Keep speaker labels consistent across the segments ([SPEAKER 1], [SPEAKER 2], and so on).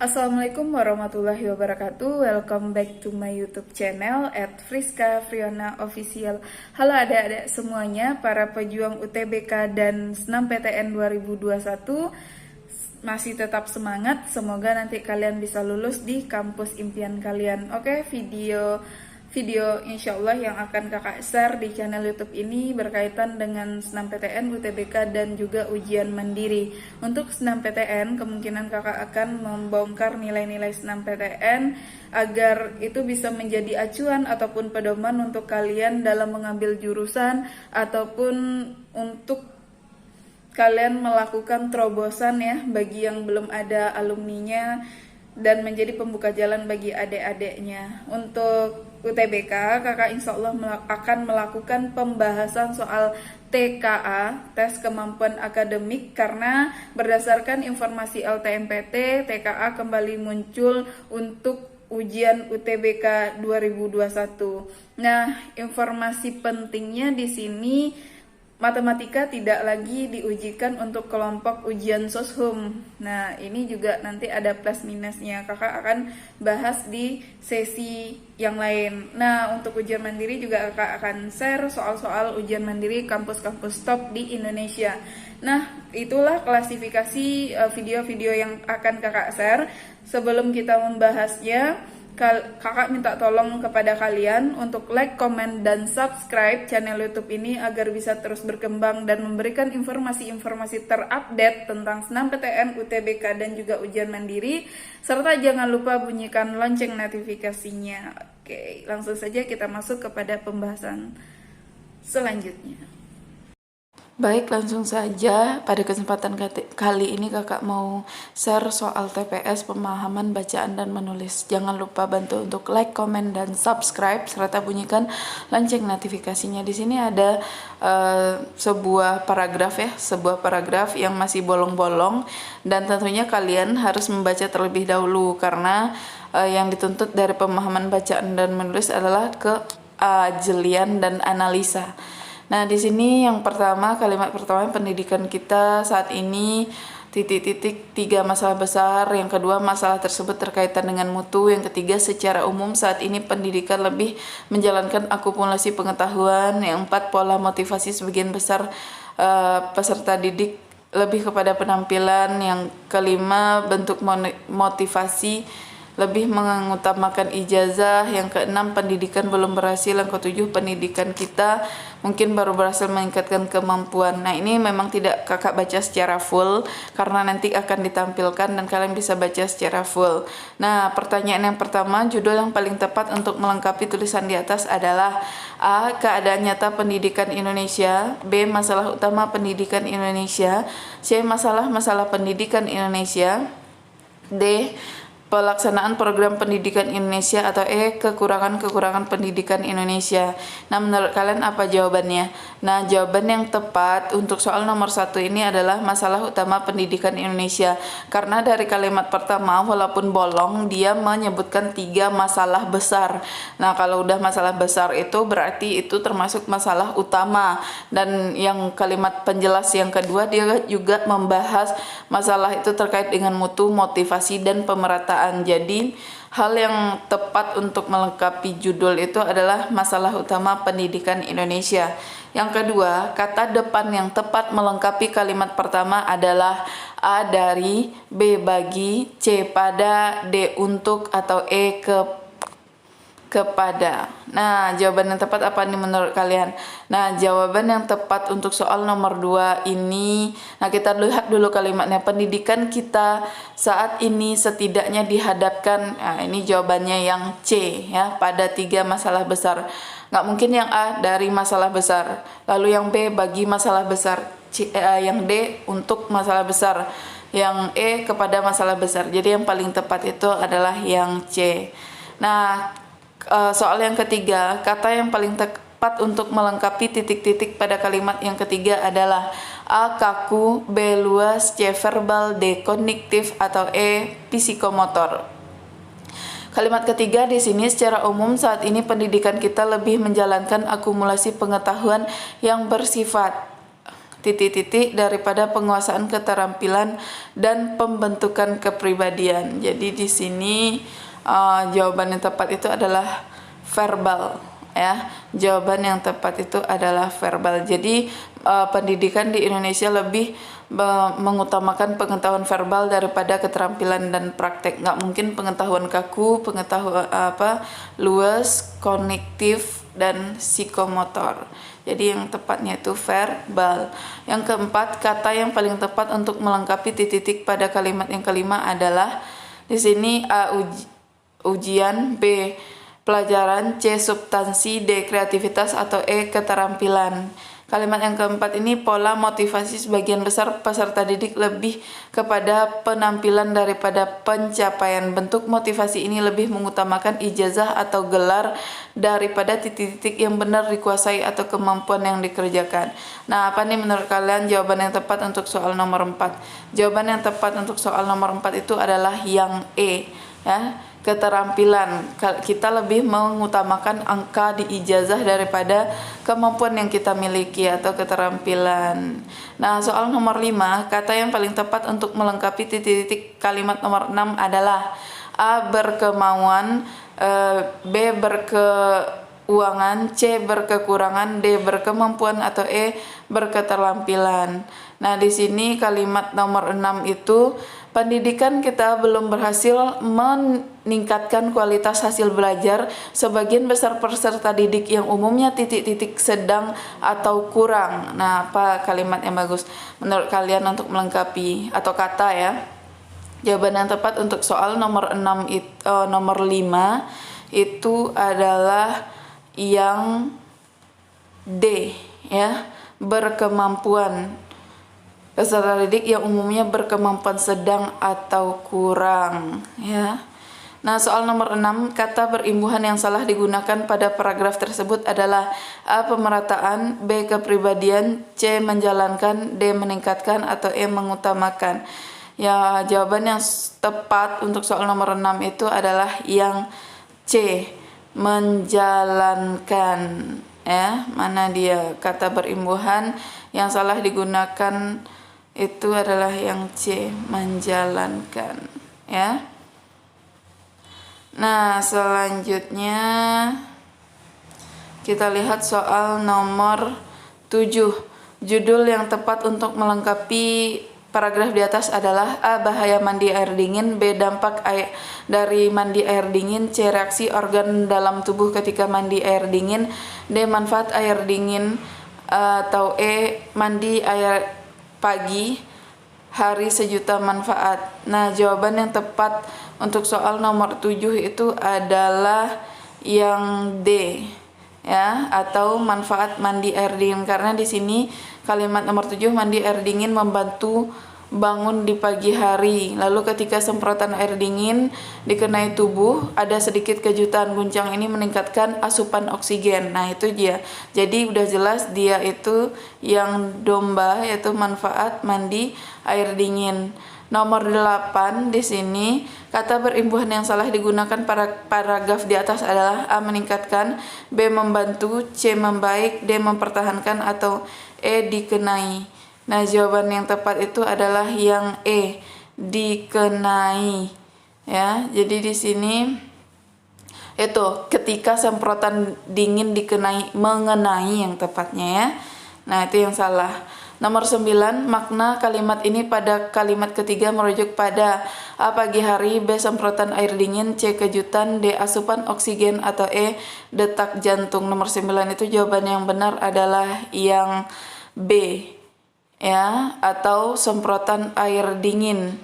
[SPEAKER 1] Assalamualaikum warahmatullahi wabarakatuh. Welcome back to my YouTube channel @Friska Friona Official. Halo adik-adik semuanya, para pejuang UTBK dan SNMPTN 2021. Masih tetap semangat, semoga nanti kalian bisa lulus di kampus impian kalian. Oke, video insya Allah yang akan kakak share di channel YouTube ini berkaitan dengan SNMPTN, UTBK, dan juga ujian mandiri. Untuk SNMPTN, kemungkinan kakak akan membongkar nilai-nilai SNMPTN agar itu bisa menjadi acuan ataupun pedoman untuk kalian dalam mengambil jurusan ataupun untuk kalian melakukan terobosan ya bagi yang belum ada alumninya dan menjadi pembuka jalan bagi adik-adiknya. Untuk UTBK, kakak insya Allah akan melakukan pembahasan soal TKA, tes kemampuan akademik, karena berdasarkan informasi LTMPT, TKA kembali muncul untuk ujian UTBK 2021. Nah, informasi pentingnya di sini, matematika tidak lagi diujikan untuk kelompok ujian soshum. Nah, ini juga nanti ada plus minusnya. Kakak akan bahas di sesi yang lain. Nah, untuk ujian mandiri juga kakak akan share soal-soal ujian mandiri kampus-kampus top di Indonesia. Nah, itulah klasifikasi video-video yang akan kakak share. Sebelum kita membahasnya, kakak minta tolong kepada kalian untuk like, comment, dan subscribe channel YouTube ini agar bisa terus berkembang dan memberikan informasi-informasi terupdate tentang SNMPTN, UTBK, dan juga ujian mandiri. Serta jangan lupa bunyikan lonceng notifikasinya. Oke, langsung saja kita masuk kepada pembahasan selanjutnya. Baik, langsung saja. Pada kesempatan kali ini kakak mau share soal TPS, pemahaman bacaan dan menulis. Jangan lupa bantu untuk like, comment, dan subscribe serta bunyikan lonceng notifikasinya. Di sini ada sebuah paragraf yang masih bolong-bolong, dan tentunya kalian harus membaca terlebih dahulu karena yang dituntut dari pemahaman bacaan dan menulis adalah keajelian dan analisa. Nah, di sini yang pertama, kalimat pertama, pendidikan kita saat ini tiga masalah besar. Yang kedua, masalah tersebut terkaitan dengan mutu. Yang ketiga, secara umum saat ini pendidikan lebih menjalankan akumulasi pengetahuan. Yang empat, pola motivasi sebagian besar peserta didik lebih kepada penampilan. Yang kelima, bentuk motivasi lebih mengutamakan ijazah. Yang keenam, pendidikan belum berhasil. Yang ketujuh, pendidikan kita mungkin baru berhasil meningkatkan kemampuan. Nah, ini memang tidak kakak baca secara full karena nanti akan ditampilkan dan kalian bisa baca secara full. Nah, pertanyaan yang pertama, judul yang paling tepat untuk melengkapi tulisan di atas adalah: A. Keadaan nyata pendidikan Indonesia. B. Masalah utama pendidikan Indonesia. C. Masalah-masalah pendidikan Indonesia. D. Pelaksanaan program pendidikan Indonesia, atau E. Kekurangan-kekurangan pendidikan Indonesia. Nah, menurut kalian apa jawabannya? Nah, jawaban yang tepat untuk soal nomor 1 ini adalah masalah utama pendidikan Indonesia. Karena dari kalimat pertama, walaupun bolong, dia menyebutkan 3 masalah besar. Nah, kalau udah masalah besar itu berarti itu termasuk masalah utama. Dan yang kalimat penjelas yang kedua, dia juga membahas masalah itu terkait dengan mutu, motivasi, dan pemerataan. Jadi hal yang tepat untuk melengkapi judul itu adalah masalah utama pendidikan Indonesia. Yang kedua, kata depan yang tepat melengkapi kalimat pertama adalah A dari, B bagi, C pada, D untuk, atau E kepada. Nah, jawaban yang tepat apa nih menurut kalian? Nah, jawaban yang tepat untuk soal nomor 2 ini, nah kita lihat dulu kalimatnya. Pendidikan kita saat ini setidaknya dihadapkan, nah ini jawabannya yang C ya, pada 3 masalah besar. Nggak mungkin yang A dari masalah besar, lalu yang B bagi masalah besar, yang D untuk masalah besar, yang E kepada masalah besar. Jadi yang paling tepat itu adalah yang C. Nah, soal yang ketiga, kata yang paling tepat untuk melengkapi titik-titik pada kalimat yang ketiga adalah A. Kaku, B. Luas, C. Verbal, D. Kognitif, atau E. Psikomotor. Kalimat ketiga di sini, secara umum saat ini pendidikan kita lebih menjalankan akumulasi pengetahuan yang bersifat titik-titik daripada penguasaan keterampilan dan pembentukan kepribadian. Jadi di sini jawaban yang tepat itu adalah verbal, ya. Jawaban yang tepat itu adalah verbal. Jadi pendidikan di Indonesia lebih mengutamakan pengetahuan verbal daripada keterampilan dan praktek. Nggak mungkin pengetahuan kaku, pengetahuan luas, kognitif, dan psikomotor. Jadi yang tepatnya itu verbal. Yang keempat, kata yang paling tepat untuk melengkapi titik-titik pada kalimat yang kelima adalah di sini A. Ujian, B. Pelajaran, C. Substansi, D. Kreativitas, atau E. Keterampilan. Kalimat yang keempat ini pola motivasi sebagian besar peserta didik lebih kepada penampilan daripada pencapaian. Bentuk motivasi ini lebih mengutamakan ijazah atau gelar daripada titik-titik yang benar dikuasai atau kemampuan yang dikerjakan. Nah, apa nih menurut kalian jawaban yang tepat untuk soal nomor 4? Jawaban yang tepat untuk soal nomor 4 itu adalah yang E, ya. Keterampilan. Kita lebih mengutamakan angka di ijazah daripada kemampuan yang kita miliki atau keterampilan. Nah, soal nomor 5, kata yang paling tepat untuk melengkapi titik-titik kalimat nomor 6 adalah A. Berkemauan, B. Berkeuangan, C. Berkekurangan, D. Berkemampuan, atau E. Berketerampilan. Nah, di sini kalimat nomor 6 itu pendidikan kita belum berhasil meningkatkan kualitas hasil belajar sebagian besar peserta didik yang umumnya titik-titik sedang atau kurang. Nah, apa kalimat yang bagus menurut kalian untuk melengkapi atau kata, ya? Jawaban yang tepat untuk soal nomor 6 nomor 5 itu adalah yang D, ya. Berkemampuan. Peserta didik yang umumnya berkemampuan sedang atau kurang, ya. Nah, soal nomor 6, kata berimbuhan yang salah digunakan pada paragraf tersebut adalah A. Pemerataan, B. Kepribadian, C. Menjalankan, D. Meningkatkan, atau E. Mengutamakan. Ya, jawaban yang tepat untuk soal nomor 6 itu adalah yang C. Menjalankan, ya. Mana dia kata berimbuhan yang salah digunakan itu adalah yang C. Menjalankan, ya. Nah, selanjutnya kita lihat soal nomor 7. Judul yang tepat untuk melengkapi paragraf di atas adalah A. Bahaya mandi air dingin, B. Dampak dari mandi air dingin, C. Reaksi organ dalam tubuh ketika mandi air dingin, D. Manfaat air dingin, atau E. Mandi air pagi hari sejuta manfaat. Nah, jawaban yang tepat untuk soal nomor 7 itu adalah yang D, ya, atau manfaat mandi air dingin, karena di sini kalimat nomor 7 mandi air dingin membantu bangun di pagi hari. Lalu ketika semprotan air dingin dikenai tubuh, ada sedikit kejutan. Guncang ini meningkatkan asupan oksigen. Nah, itu dia. Jadi udah jelas dia itu yang domba, yaitu manfaat mandi air dingin. Nomor 8 di sini kata berimbuhan yang salah digunakan pada paragraf di atas adalah A. Meningkatkan, B. Membantu, C. Membaik, D. Mempertahankan, atau E. Dikenai. Nah, jawaban yang tepat itu adalah yang E. Dikenai, ya. Jadi di sini itu ketika semprotan dingin mengenai yang tepatnya, ya. Nah, itu yang salah. Nomor 9, makna kalimat ini pada kalimat ketiga merujuk pada A. Pagi hari, B. Semprotan air dingin, C. Kejutan, D. Asupan oksigen, atau E. Detak jantung. Nomor 9 itu jawaban yang benar adalah yang B, ya, atau semprotan air dingin.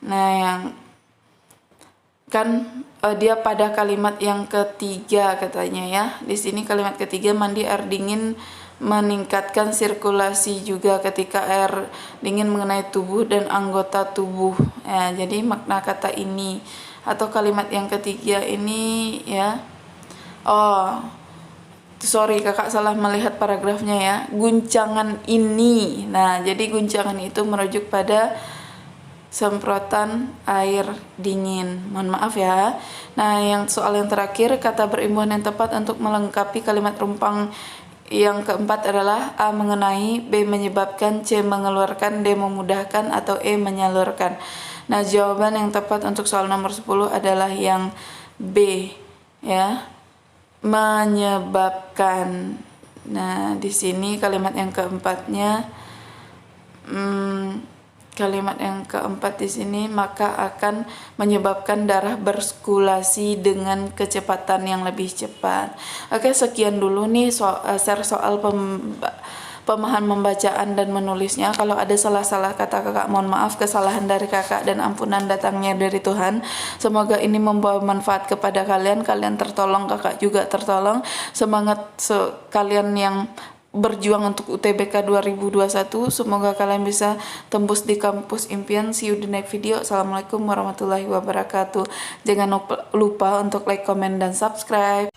[SPEAKER 1] Nah, yang kan dia pada kalimat yang ketiga katanya, ya. Di sini kalimat ketiga mandi air dingin meningkatkan sirkulasi juga ketika air dingin mengenai tubuh dan anggota tubuh. Ya, jadi makna kata ini atau kalimat yang ketiga ini, ya. Oh, sorry, kakak salah melihat paragrafnya, ya. Guncangan ini. Nah, jadi guncangan itu merujuk pada semprotan air dingin. Mohon maaf, ya. Nah, yang soal yang terakhir, kata berimbuhan yang tepat untuk melengkapi kalimat rumpang yang keempat adalah A. Mengenai, B. Menyebabkan, C. Mengeluarkan, D. Memudahkan, atau E. Menyalurkan. Nah, jawaban yang tepat untuk soal nomor 10 adalah yang B, ya. Menyebabkan. Nah, di sini kalimat yang keempatnya, di sini, maka akan menyebabkan darah bersirkulasi dengan kecepatan yang lebih cepat. Oke, sekian dulu nih share soal pemahaman membacaan dan menulisnya. Kalau ada salah-salah kata kakak, mohon maaf, kesalahan dari kakak dan ampunan datangnya dari Tuhan. Semoga ini membawa manfaat kepada kalian. Kalian tertolong, kakak juga tertolong. Semangat kalian yang berjuang untuk UTBK 2021. Semoga kalian bisa tembus di kampus impian. See you di next video. Assalamualaikum warahmatullahi wabarakatuh. Jangan lupa untuk like, comment, dan subscribe.